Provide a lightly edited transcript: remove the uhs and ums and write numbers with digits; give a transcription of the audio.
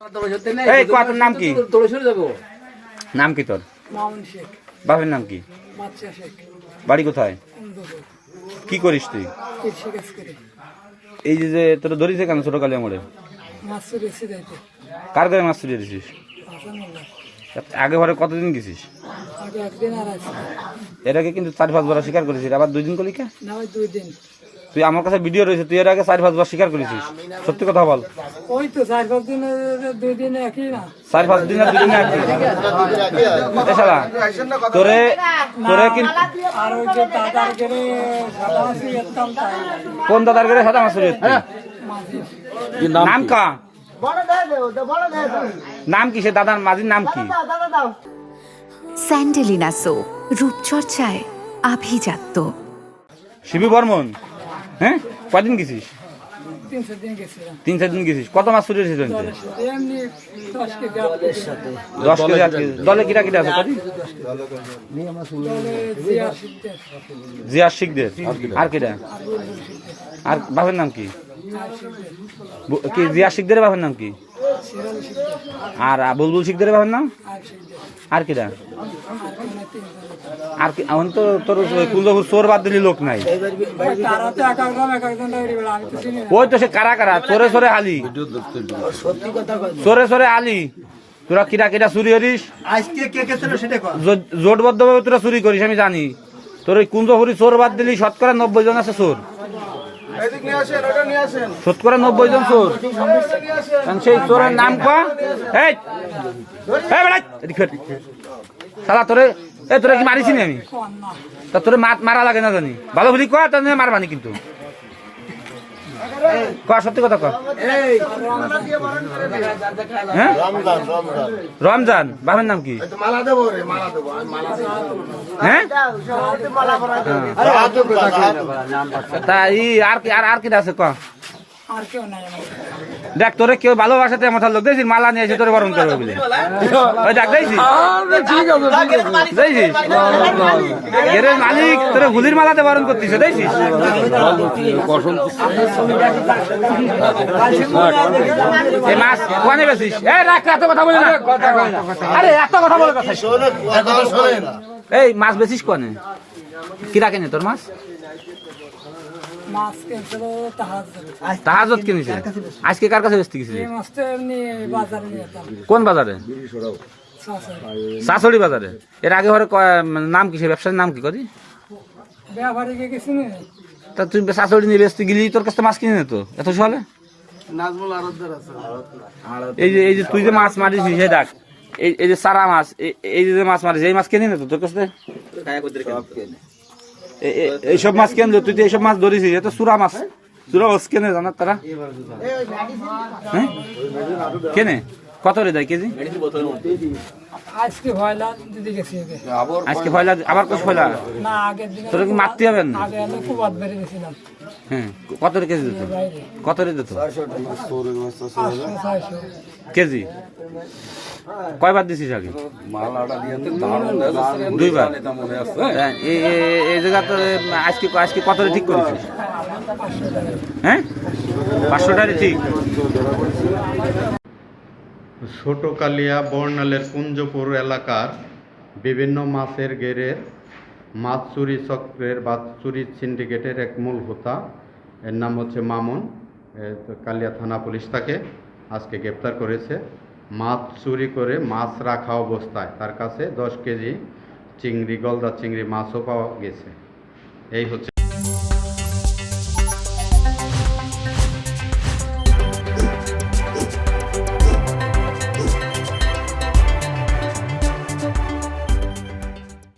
এই তোর নাম কি? নাম কি তোর? বাপের নাম কি? বাড়ি কোথায়? কি করিস তুই? এই যে তোর ধরিছে কেন ছোট কালিয়া মোড়ে? কার ঘরে মাছ চুরি দিছিস? আগে ঘরে কতদিন গেছিস? এর আগে কিন্তু 4-5 বার স্বীকার করেছিস, আবার 2 দিন করলি কে? তুই আমার কাছে ভিডিও রয়েছে, তুই এর আগে 4-5 বার স্বীকার করেছিস, সত্যি কথা বল। ওই তো 4-5 দিনে 2 দিনে একই না, 4-5 দিনে 2 দিনে একই। এছাড়া তোরে কিন্তু আর ওই যে দাদার গেলে সাদা মাছি একদম তাই। কোন দাদার ঘরে সাদা মাছ চুরি হচ্ছে? নাম কা? নাম কি সে দাদার মাঝির নাম কি? স্যান্ডেলিনা সো, রূপচর্চায় আভিজাত্য। শিবু বর্মন, হ্যাঁ কদিন গেছিস? 3-4 দিন গেছিলাম। 3-4 দিন গেছিস। কত মাছ চুরি হয়েছে? এমনি 10 কেজি 10 কেজি 8 কেজি। দলে কিরা কিরা আছে? জিয়া শিকদের আর কিরা? আর বাপের নাম কি? কি জিয়া শিকদের বাপের নাম কি? আর বুলবুল শিকদের বাপের নাম? আর কিরা? আর কি এখন তো তোর কুলদপুর চোর বাদ দিলি লোক নাই। ওই তো সে কারা কারা চোরে চোরে আলি, চোরে চোরে আলি। তোরা কিরা কিরা চুরি করিস? জোটবদ্ধ ভাবে তোরা চুরি করিস আমি জানি। তোর ওই কুঞ্জপুরি চোর বাদ দিলি, শতকরা 90 জন আছে চোর। শতকরা 90 জন চোর। সেই চোরের নাম কা? সালা তোরে তোরা কি মারিস নি আমি? তা তোরে মারা লাগে না জানি, ভালো ভুলি কয়া তা মারবানি কিন্তু। সত্যি কথা কর। হ্যাঁ রমজান বাপের নাম কি? হ্যাঁ তা আর কি আছে ক? দেখ তোরে কেউ ভালোবাসাতে মাথার লোক দেখছিস মালা নিয়ে এসে তোরে বরণ করবে বলে। ওই দেখ দেখছিস এর মালিক তোরে ভুলির মালাতে বরণ করতিস দেখছিস। এই মাছ কোয়ানে বেছিস? এই রাখ, এত কথা বলে না। আরে এত কথা বলে কথা এই মাছ বেছিস কোয়ানে? কিরা কেনে তোর মাছ? তাহাজত কিনেছে আজকে? কার কাছে বেচতে গেছিস? কোন বাজারে? শাশুড়ি বাজারে। এর আগে ঘরে নাম কি? সে ব্যবসার নাম কি করি? তা তুই শাশুড়ি নিয়ে বেচতে গেলি, তোর কাছে মাছ কিনে নিত এত সকালে? এই যে তুই যে মাছ মারিস সে ডাক, এই যে সারা মাছ, এই যে মাছ মারিস এই মাছ কিনে নিত তোর কাছে? এইসব মাছ কেন তুই? তো এইসব মাছ ধরেছিস, এটা চূড়া মাছ। চূড়া মাছ কেনে জানার তারা? হ্যাঁ কেনে? কত রে দেয় কেজি? আজকে ভয়লা দিদি গেছি, আজকে ভয়লা আবার কোষ ভয়লা? না আগের দিন তোর কি মারতে হবে না? আগে আমি খুব বাদ বেরিয়ে গেছিলাম। হ্যাঁ কত রে কেজি দিত? কত রে দিত কেজি? কয়বার দিছিস আগে? 2 বার। এই জায়গা তো আজকে কত রে ঠিক করেছিস? হ্যাঁ 500 টাকা ঠিক। ছোট কালিয়া বর্ণালের কুঞ্জপুর এলাকার বিভিন্ন মাছের গেরের মাছ চুরি চক্রের বা চুরি সিন্ডিকেটের এক মূল হোতা, এর নাম হচ্ছে মামুন। কালিয়া থানা পুলিশ তাকে আজকে গ্রেপ্তার করেছে। মাছ চুরি করে মাছ রাখা অবস্থায় তার কাছে 10 কেজি চিংড়ি, গলদা চিংড়ি মাছও পাওয়া গেছে। এই হচ্ছে